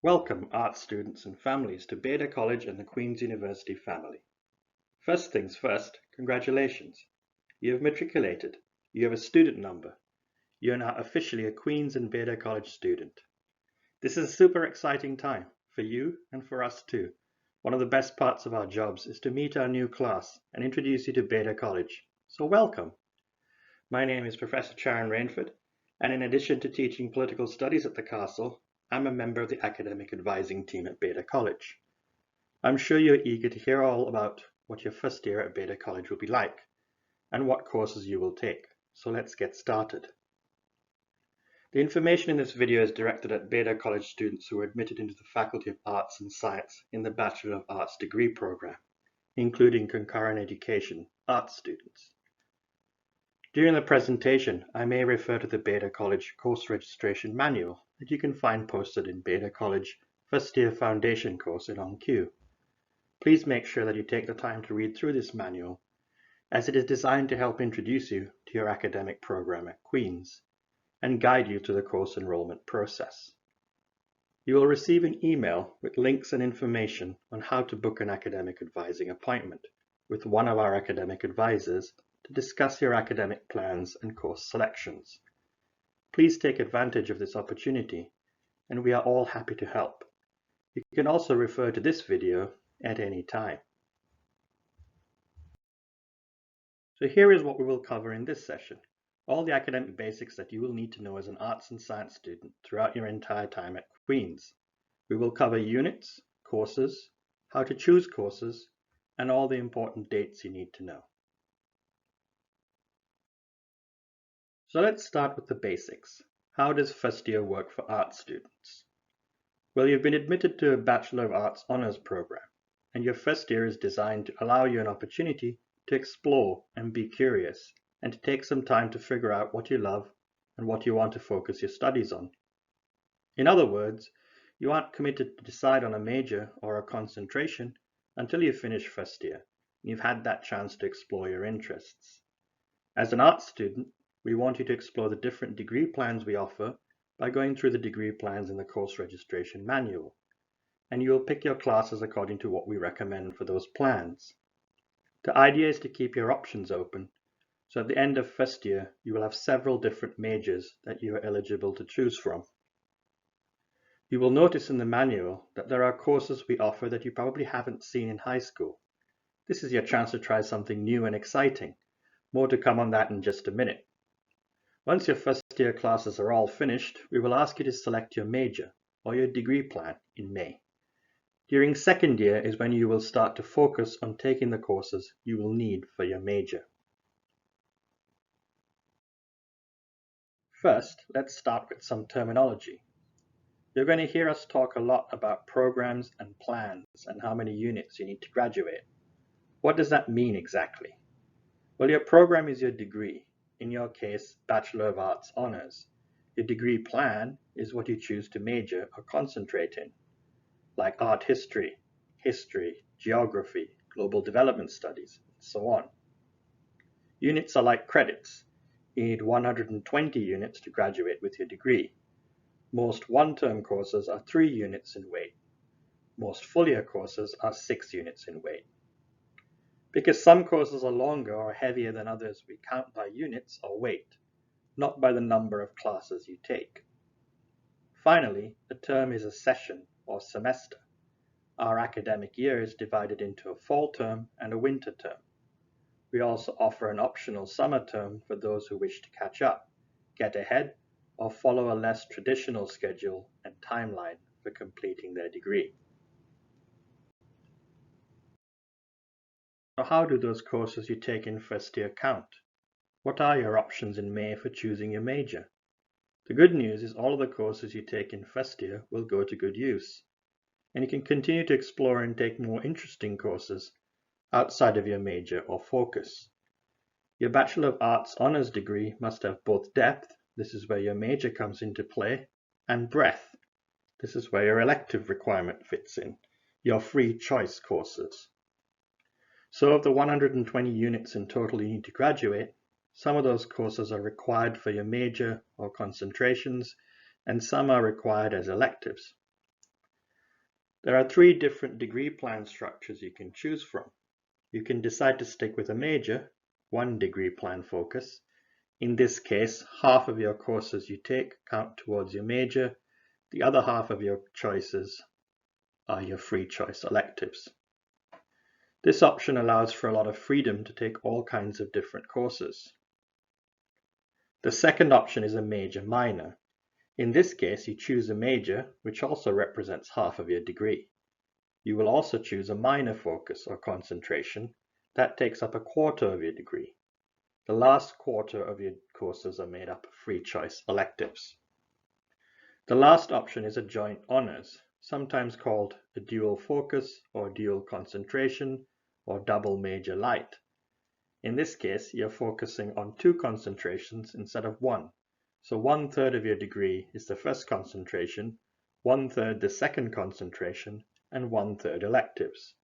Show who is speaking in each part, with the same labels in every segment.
Speaker 1: Welcome, art students and families, to Beta College and the Queen's University family. First things first, congratulations. You have matriculated. You have a student number. You are now officially a Queen's and Beta College student. This is a super exciting time for you and for us too. One of the best parts of our jobs is to meet our new class and introduce you to Beta College. So welcome. My name is Professor Charan Rainford, and in addition to teaching political studies at the castle, I'm a member of the academic advising team at Beta College. I'm sure you're eager to hear all about what your first year at Beta College will be like and what courses you will take. So let's get started. The information in this video is directed at Beta College students who are admitted into the Faculty of Arts and Science in the Bachelor of Arts degree program, including concurrent education arts students. During the presentation, I may refer to the Beta College course registration manual that you can find posted in Beta College First Year Foundation course in OnQ. Please make sure that you take the time to read through this manual, as it is designed to help introduce you to your academic program at Queen's and guide you through the course enrollment process. You will receive an email with links and information on how to book an academic advising appointment with one of our academic advisors to discuss your academic plans and course selections. Please take advantage of this opportunity, and we are all happy to help. You can also refer to this video at any time. So here is what we will cover in this session. All the academic basics that you will need to know as an arts and science student throughout your entire time at Queen's. We will cover units, courses, how to choose courses, and all the important dates you need to know. So let's start with the basics. How does first year work for art students? Well, you've been admitted to a Bachelor of Arts Honours program, and your first year is designed to allow you an opportunity to explore and be curious, and to take some time to figure out what you love and what you want to focus your studies on. In other words, you aren't committed to decide on a major or a concentration until you finish first year, and you've had that chance to explore your interests. As an art student, we want you to explore the different degree plans we offer by going through the degree plans in the course registration manual, and you will pick your classes according to what we recommend for those plans. The idea is to keep your options open, so at the end of first year, you will have several different majors that you are eligible to choose from. You will notice in the manual that there are courses we offer that you probably haven't seen in high school. This is your chance to try something new and exciting. More to come on that in just a minute. Once your first year classes are all finished, we will ask you to select your major or your degree plan in May. During second year is when you will start to focus on taking the courses you will need for your major. First, let's start with some terminology. You're going to hear us talk a lot about programs and plans and how many units you need to graduate. What does that mean exactly? Well, your program is your degree, in your case, Bachelor of Arts Honours. Your degree plan is what you choose to major or concentrate in, like art history, geography, global development studies, and so on. Units are like credits. You need 120 units to graduate with your degree. Most one-term courses are 3 units in weight. Most full-year courses are 6 units in weight. Because some courses are longer or heavier than others, we count by units or weight, not by the number of classes you take. Finally, a term is a session or semester. Our academic year is divided into a fall term and a winter term. We also offer an optional summer term for those who wish to catch up, get ahead, or follow a less traditional schedule and timeline for completing their degree. So how do those courses you take in first year count? What are your options in May for choosing your major? The good news is all of the courses you take in first year will go to good use, and you can continue to explore and take more interesting courses outside of your major or focus. Your Bachelor of Arts Honours degree must have both depth, this is where your major comes into play, and breadth, this is where your elective requirement fits in, your free choice courses. So of the 120 units in total you need to graduate, some of those courses are required for your major or concentrations, and some are required as electives. There are 3 different degree plan structures you can choose from. You can decide to stick with a major, 1 degree plan focus. In this case, half of your courses you take count towards your major. The other half of your choices are your free choice electives. This option allows for a lot of freedom to take all kinds of different courses. The second option is a major minor. In this case, you choose a major, which also represents half of your degree. You will also choose a minor focus or concentration that takes up a quarter of your degree. The last quarter of your courses are made up of free choice electives. The last option is a joint honors, sometimes called a dual focus or dual concentration or double major light. In this case, you're focusing on 2 concentrations instead of 1. So 1/3 of your degree is the first concentration, 1/3 the second concentration, and 1/3 electives.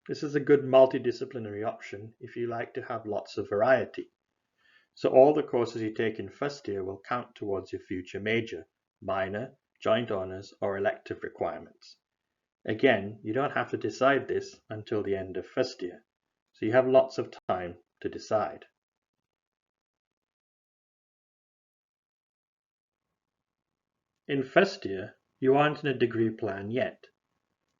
Speaker 1: This is a good multidisciplinary option if you like to have lots of variety. So all the courses you take in first year will count towards your future major, minor, joint honors, or elective requirements. Again, you don't have to decide this until the end of first year, so you have lots of time to decide. In first year, you aren't in a degree plan yet.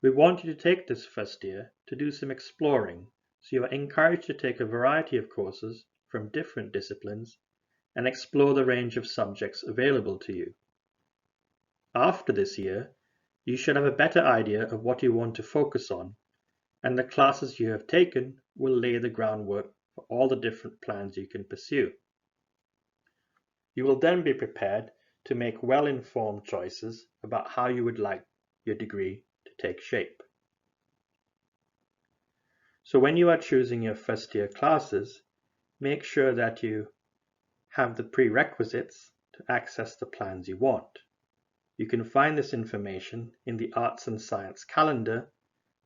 Speaker 1: We want you to take this first year to do some exploring, so you are encouraged to take a variety of courses from different disciplines and explore the range of subjects available to you. After this year, you should have a better idea of what you want to focus on, and the classes you have taken will lay the groundwork for all the different plans you can pursue. You will then be prepared to make well-informed choices about how you would like your degree to take shape. So when you are choosing your first year classes, make sure that you have the prerequisites to access the plans you want. You can find this information in the Arts and Science calendar,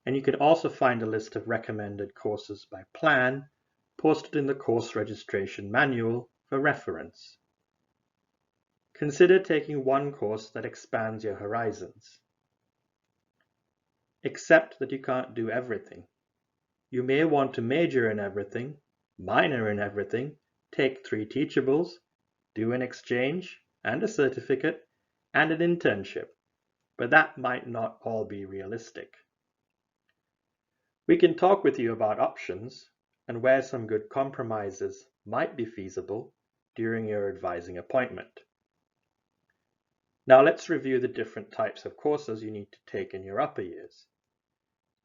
Speaker 1: and you can also find a list of recommended courses by plan posted in the course registration manual for reference. Consider taking one course that expands your horizons. Accept that you can't do everything. You may want to major in everything, minor in everything, take 3 teachables, do an exchange and a certificate, and an internship, but that might not all be realistic. We can talk with you about options and where some good compromises might be feasible during your advising appointment. Now let's review the different types of courses you need to take in your upper years.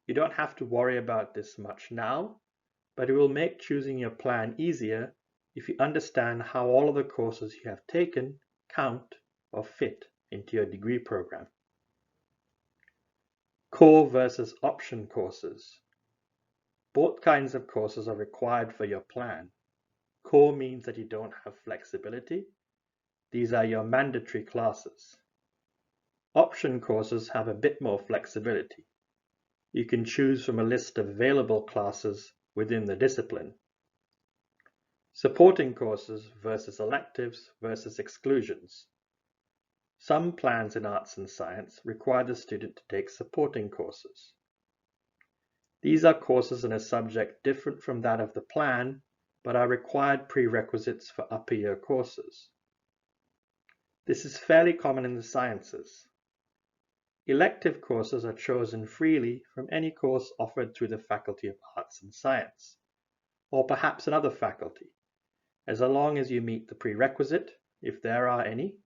Speaker 1: You don't have to worry about this much now, but it will make choosing your plan easier if you understand how all of the courses you have taken count or fit into your degree program. Core versus option courses. Both kinds of courses are required for your plan. Core means that you don't have flexibility. These are your mandatory classes. Option courses have a bit more flexibility. You can choose from a list of available classes within the discipline. Supporting courses versus electives versus exclusions. Some plans in arts and science require the student to take supporting courses. These are courses in a subject different from that of the plan, but are required prerequisites for upper year courses. This is fairly common in the sciences. Elective courses are chosen freely from any course offered through the Faculty of Arts and Science, or perhaps another faculty, as long as you meet the prerequisite, if there are any,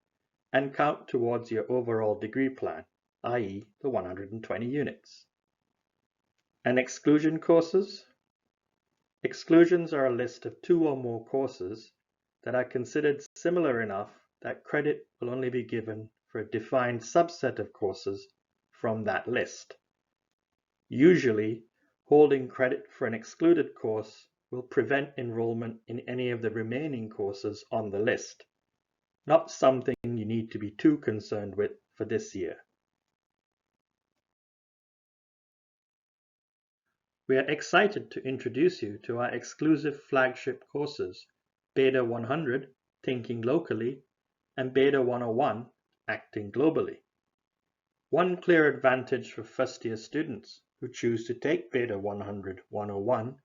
Speaker 1: and count towards your overall degree plan, i.e. the 120 units. And exclusion courses? Exclusions are a list of 2 or more courses that are considered similar enough that credit will only be given for a defined subset of courses from that list. Usually, holding credit for an excluded course will prevent enrollment in any of the remaining courses on the list. Not something you need to be too concerned with for this year. We are excited to introduce you to our exclusive flagship courses, Beta 100, Thinking Locally, and Beta 101, Acting Globally. One clear advantage for first-year students who choose to take Beta 100 101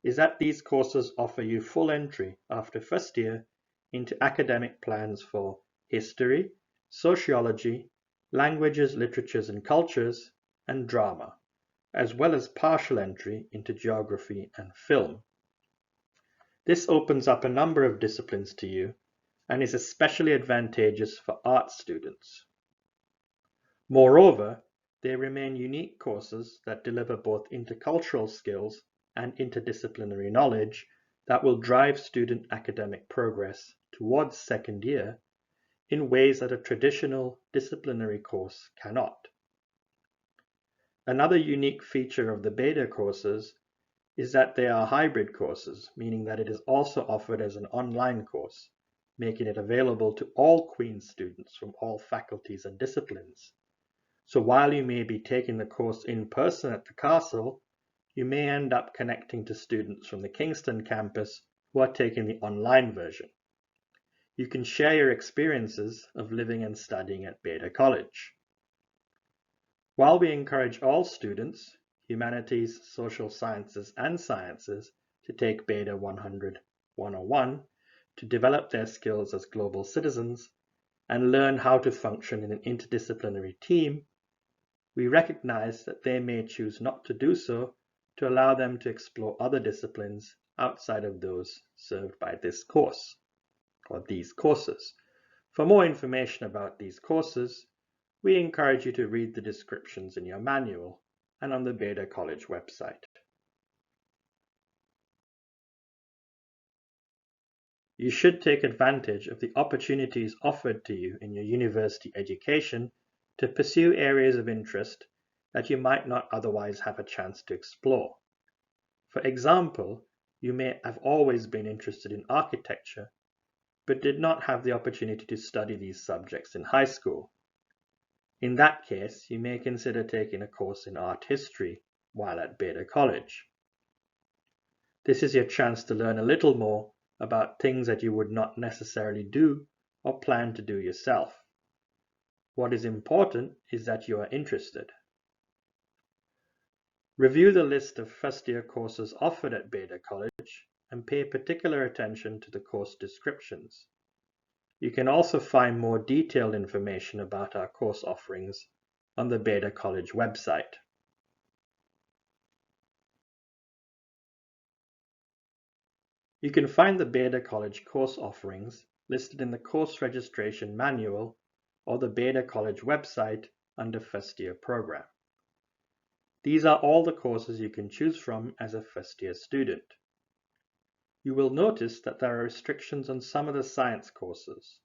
Speaker 1: is that these courses offer you full entry after first year into academic plans for history, sociology, languages, literatures and cultures, and drama, as well as partial entry into geography and film. This opens up a number of disciplines to you and is especially advantageous for art students. Moreover, they remain unique courses that deliver both intercultural skills and interdisciplinary knowledge that will drive student academic progress towards second year in ways that a traditional disciplinary course cannot. Another unique feature of the Beta courses is that they are hybrid courses, meaning that it is also offered as an online course, making it available to all Queen's students from all faculties and disciplines. So while you may be taking the course in person at the castle, you may end up connecting to students from the Kingston campus who are taking the online version. You can share your experiences of living and studying at Beta College. While we encourage all students, humanities, social sciences, and sciences, to take Beta 100 101 to develop their skills as global citizens and learn how to function in an interdisciplinary team, we recognize that they may choose not to do so to allow them to explore other disciplines outside of those served by this course, or these courses. For more information about these courses, we encourage you to read the descriptions in your manual and on the Beta College website. You should take advantage of the opportunities offered to you in your university education to pursue areas of interest that you might not otherwise have a chance to explore. For example, you may have always been interested in architecture, but did not have the opportunity to study these subjects in high school. In that case, you may consider taking a course in art history while at Beta College. This is your chance to learn a little more about things that you would not necessarily do or plan to do yourself. What is important is that you are interested. Review the list of first-year courses offered at Beta College and pay particular attention to the course descriptions. You can also find more detailed information about our course offerings on the Beta College website. You can find the Beta College course offerings listed in the course registration manual or the Beta College website under First Year Program. These are all the courses you can choose from as a first-year student. You will notice that there are restrictions on some of the science courses.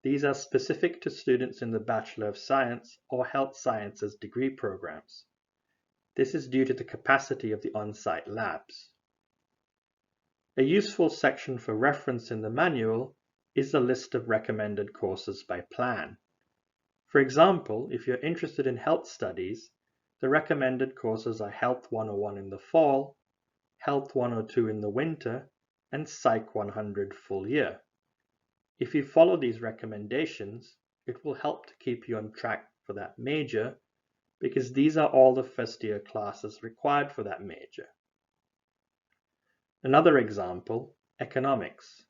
Speaker 1: These are specific to students in the Bachelor of Science or Health Sciences degree programs. This is due to the capacity of the on-site labs. A useful section for reference in the manual is the list of recommended courses by plan. For example, if you're interested in health studies, the recommended courses are Health 101 in the fall, Health 102 in the winter, and Psych 100 full year. If you follow these recommendations, it will help to keep you on track for that major because these are all the first year classes required for that major. Another example, economics.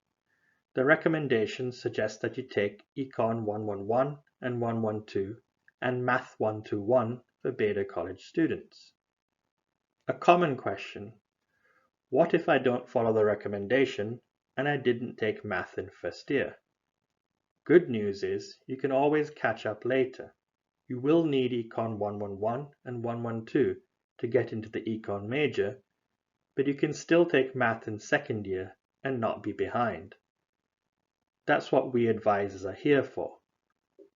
Speaker 1: The recommendations suggest that you take Econ 111 and 112 and Math 121 for Beta College students. A common question, what if I don't follow the recommendation and I didn't take math in first year? Good news is you can always catch up later. You will need Econ 111 and 112 to get into the Econ major, but you can still take math in second year and not be behind. That's what we advisors are here for,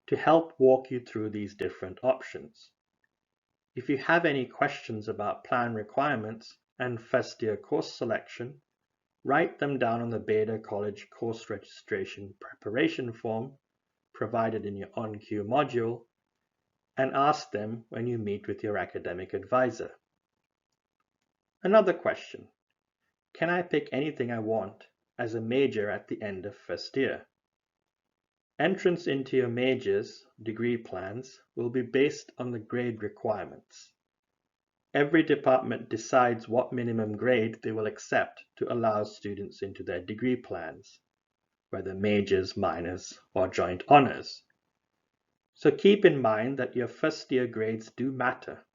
Speaker 1: to help walk you through these different options. If you have any questions about plan requirements and first year course selection, write them down on the Beta College course registration preparation form provided in your OnQ module and ask them when you meet with your academic advisor. Another question, can I pick anything I want as a major at the end of first year? Entrance into your majors, degree plans, will be based on the grade requirements. Every department decides what minimum grade they will accept to allow students into their degree plans, whether majors, minors, or joint honors. So keep in mind that your first year grades do matter.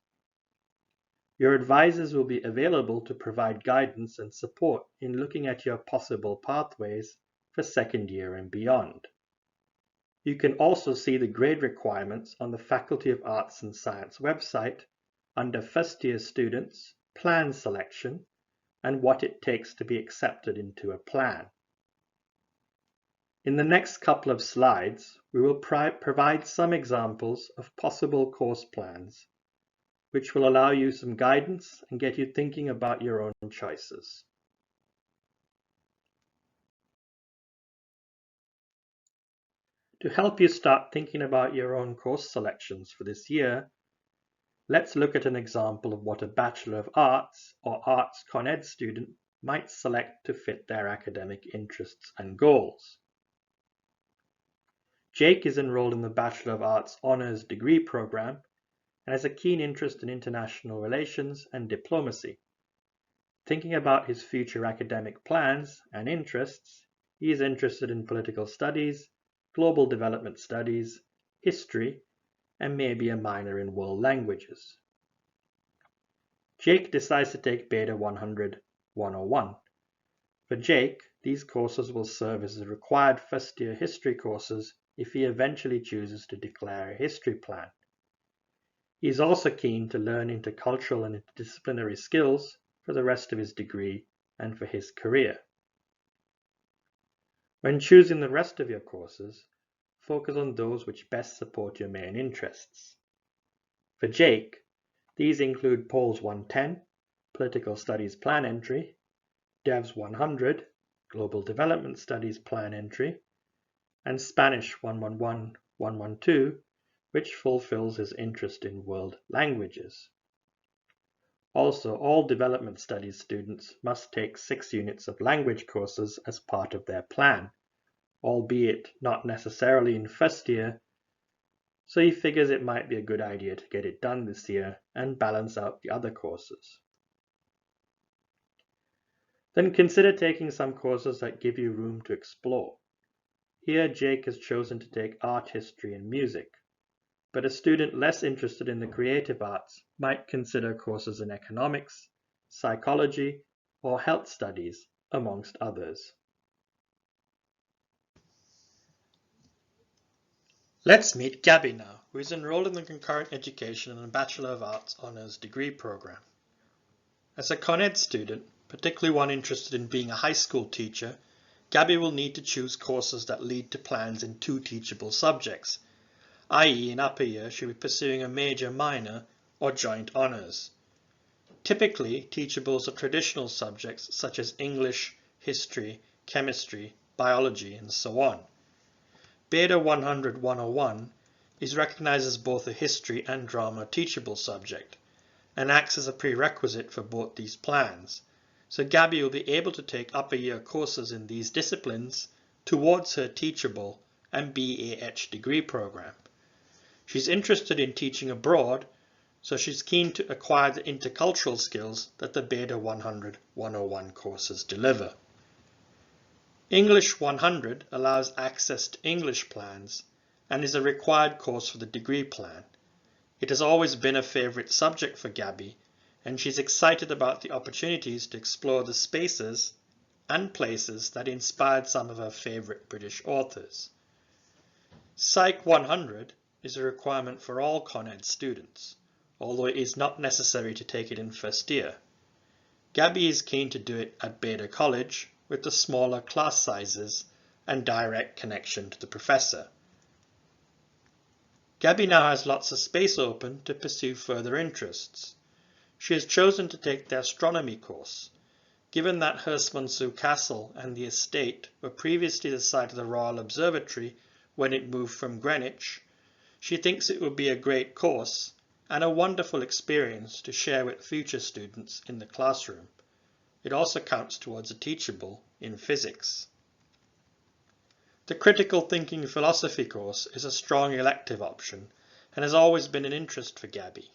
Speaker 1: Your advisors will be available to provide guidance and support in looking at your possible pathways for second year and beyond. You can also see the grade requirements on the Faculty of Arts and Science website under first year students, plan selection, and what it takes to be accepted into a plan. In the next couple of slides, we will provide some examples of possible course plans, which will allow you some guidance and get you thinking about your own choices. To help you start thinking about your own course selections for this year, let's look at an example of what a Bachelor of Arts or Arts Con Ed student might select to fit their academic interests and goals. Jake is enrolled in the Bachelor of Arts Honours degree program and has a keen interest in international relations and diplomacy. Thinking about his future academic plans and interests, he is interested in political studies, global development studies, history, and maybe a minor in world languages. Jake decides to take Beta 100 101. For Jake, these courses will serve as the required first-year history courses if he eventually chooses to declare a history plan. He is also keen to learn intercultural and interdisciplinary skills for the rest of his degree and for his career. When choosing the rest of your courses, focus on those which best support your main interests. For Jake, these include Pols 110, Political Studies Plan Entry, Devs 100, Global Development Studies Plan Entry, and Spanish 111-112, which fulfills his interest in world languages. Also, all development studies students must take 6 units of language courses as part of their plan, albeit not necessarily in first year, so he figures it might be a good idea to get it done this year and balance out the other courses. Then consider taking some courses that give you room to explore. Here Jake has chosen to take art history and music, but a student less interested in the creative arts might consider courses in economics, psychology, or health studies, amongst others. Let's meet Gabby now, who is enrolled in the Concurrent Education and Bachelor of Arts Honours degree program. As a Con Ed student, particularly one interested in being a high school teacher, Gabby will need to choose courses that lead to plans in 2 teachable subjects, i.e. in upper year she'll be pursuing a major, minor, or joint honours. Typically, teachables are traditional subjects such as English, history, chemistry, biology, and so on. Beta 100-101 is recognized as both a history and drama teachable subject, and acts as a prerequisite for both these plans. So Gabby will be able to take upper year courses in these disciplines towards her teachable and BAH degree program. She's interested in teaching abroad, so she's keen to acquire the intercultural skills that the Beta 100-101 courses deliver. English 100 allows access to English plans and is a required course for the degree plan. It has always been a favorite subject for Gabby, and she's excited about the opportunities to explore the spaces and places that inspired some of her favorite British authors. Psych 100 is a requirement for all Con Ed students, although it is not necessary to take it in first year. Gabby is keen to do it at Beta College with the smaller class sizes and direct connection to the professor. Gabby now has lots of space open to pursue further interests. She has chosen to take the astronomy course. Given that Herstmonceux Castle and the estate were previously the site of the Royal Observatory when it moved from Greenwich, she thinks it would be a great course and a wonderful experience to share with future students in the classroom. It also counts towards a teachable in physics. The Critical Thinking Philosophy course is a strong elective option and has always been an interest for Gabby.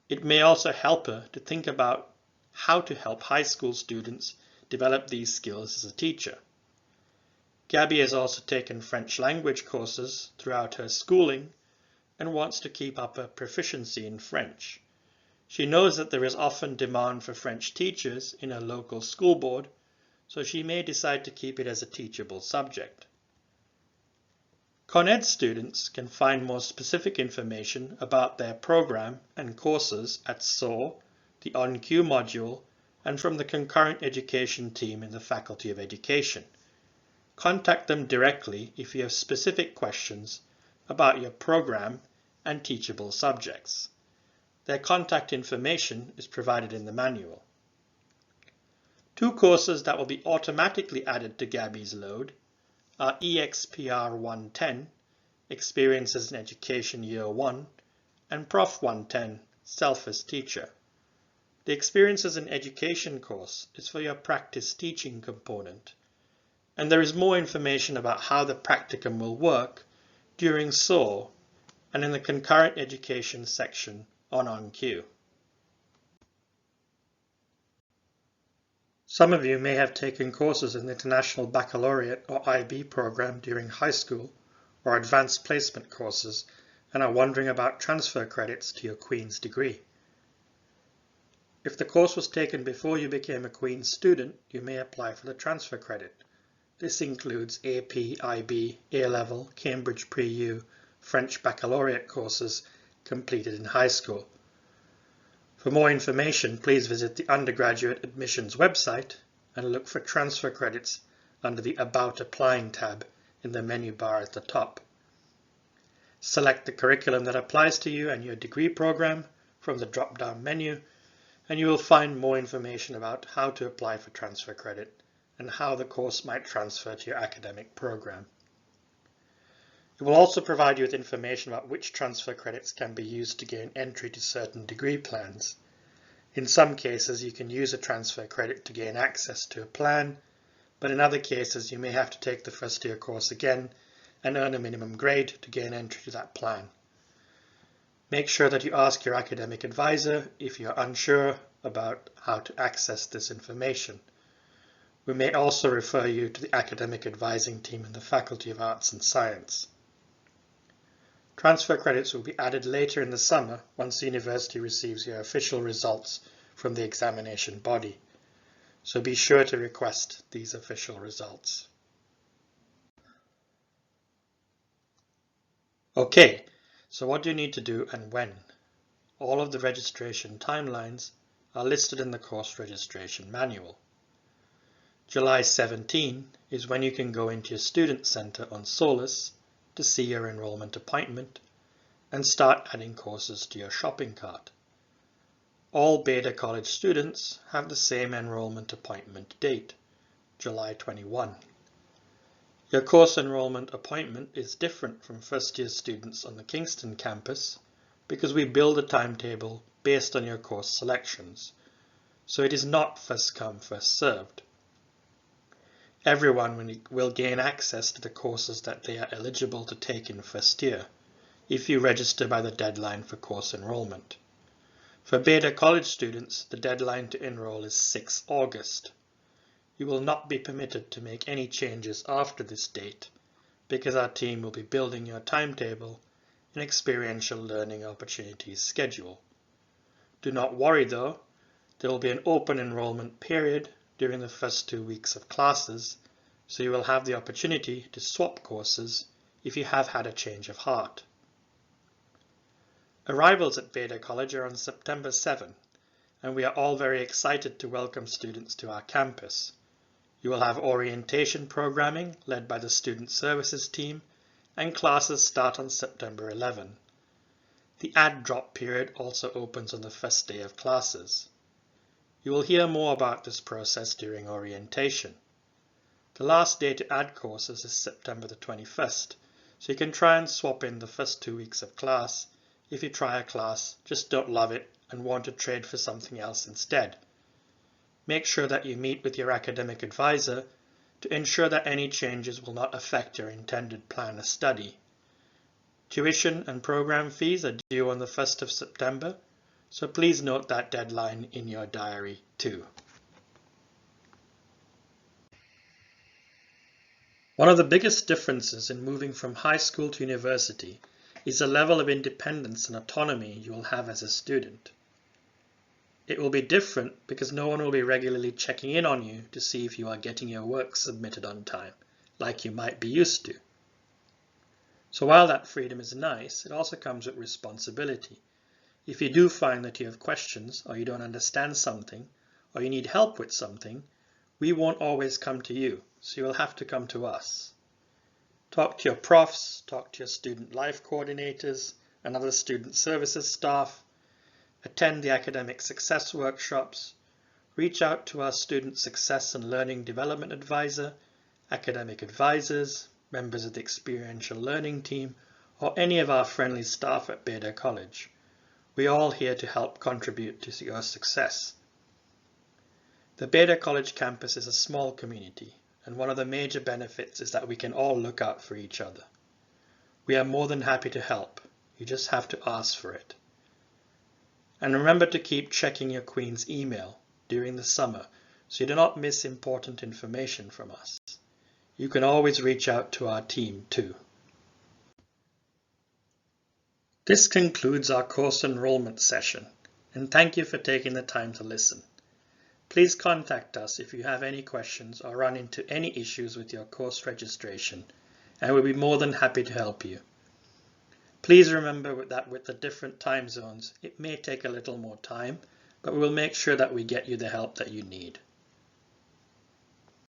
Speaker 1: It may also help her to think about how to help high school students develop these skills as a teacher. Gabby has also taken French language courses throughout her schooling and wants to keep up her proficiency in French. She knows that there is often demand for French teachers in her local school board, so she may decide to keep it as a teachable subject. ConEd students can find more specific information about their program and courses at SOAR, the OnCue module, and from the concurrent education team in the Faculty of Education. Contact them directly if you have specific questions about your program and teachable subjects. Their contact information is provided in the manual. 2 courses that will be automatically added to Gabby's load are EXPR 110, Experiences in Education Year 1, and Prof 110, Self as Teacher. The Experiences in Education course is for your practice teaching component, and there is more information about how the practicum will work during SOAR and in the concurrent education section on OnCue. Some of you may have taken courses in the International Baccalaureate or IB program during high school or advanced placement courses and are wondering about transfer credits to your Queen's degree. If the course was taken before you became a Queen's student, you may apply for the transfer credit. This includes AP, IB, A-Level, Cambridge Pre-U, French Baccalaureate courses completed in high school. For more information, please visit the undergraduate admissions website and look for transfer credits under the About Applying tab in the menu bar at the top. Select the curriculum that applies to you and your degree program from the drop-down menu, and you will find more information about how to apply for transfer credit and how the course might transfer to your academic program. It will also provide you with information about which transfer credits can be used to gain entry to certain degree plans. In some cases, you can use a transfer credit to gain access to a plan, but in other cases, you may have to take the first year course again and earn a minimum grade to gain entry to that plan. Make sure that you ask your academic advisor if you're unsure about how to access this information. We may also refer you to the academic advising team in the Faculty of Arts and Science. Transfer credits will be added later in the summer once the university receives your official results from the examination body. So be sure to request these official results. Okay, so what do you need to do and when? All of the registration timelines are listed in the course registration manual. July 17 is when you can go into your student center on Solus to see your enrollment appointment and start adding courses to your shopping cart. All Beta College students have the same enrollment appointment date, July 21. Your course enrollment appointment is different from first-year students on the Kingston campus because we build a timetable based on your course selections, so it is not first come, first served. Everyone will gain access to the courses that they are eligible to take in first year if you register by the deadline for course enrollment. For Beta College students, the deadline to enroll is 6 August. You will not be permitted to make any changes after this date because our team will be building your timetable and experiential learning opportunities schedule. Do not worry though, there will be an open enrollment period during the first 2 weeks of classes, so you will have the opportunity to swap courses if you have had a change of heart. Arrivals at Beta College are on September 7, and we are all very excited to welcome students to our campus. You will have orientation programming led by the Student Services team, and classes start on September 11. The add-drop period also opens on the first day of classes. You will hear more about this process during orientation. The last day to add courses is September the 21st, so you can try and swap in the first 2 weeks of class. If you try a class, just don't love it and want to trade for something else instead. Make sure that you meet with your academic advisor to ensure that any changes will not affect your intended plan of study. Tuition and program fees are due on the 1st of September, so please note that deadline in your diary too. One of the biggest differences in moving from high school to university is the level of independence and autonomy you will have as a student. It will be different because no one will be regularly checking in on you to see if you are getting your work submitted on time, like you might be used to. So while that freedom is nice, it also comes with responsibility. If you do find that you have questions, or you don't understand something, or you need help with something, we won't always come to you, so you'll have to come to us. Talk to your profs, talk to your student life coordinators and other student services staff, attend the academic success workshops, reach out to our student success and learning development advisor, academic advisors, members of the experiential learning team, or any of our friendly staff at Beda College. We are all here to help contribute to your success. The Beda College campus is a small community, and one of the major benefits is that we can all look out for each other. We are more than happy to help. You just have to ask for it. And remember to keep checking your Queen's email during the summer so you do not miss important information from us. You can always reach out to our team too. This concludes our course enrollment session, and thank you for taking the time to listen. Please contact us if you have any questions or run into any issues with your course registration, and we'll be more than happy to help you. Please remember that with the different time zones, it may take a little more time, but we will make sure that we get you the help that you need.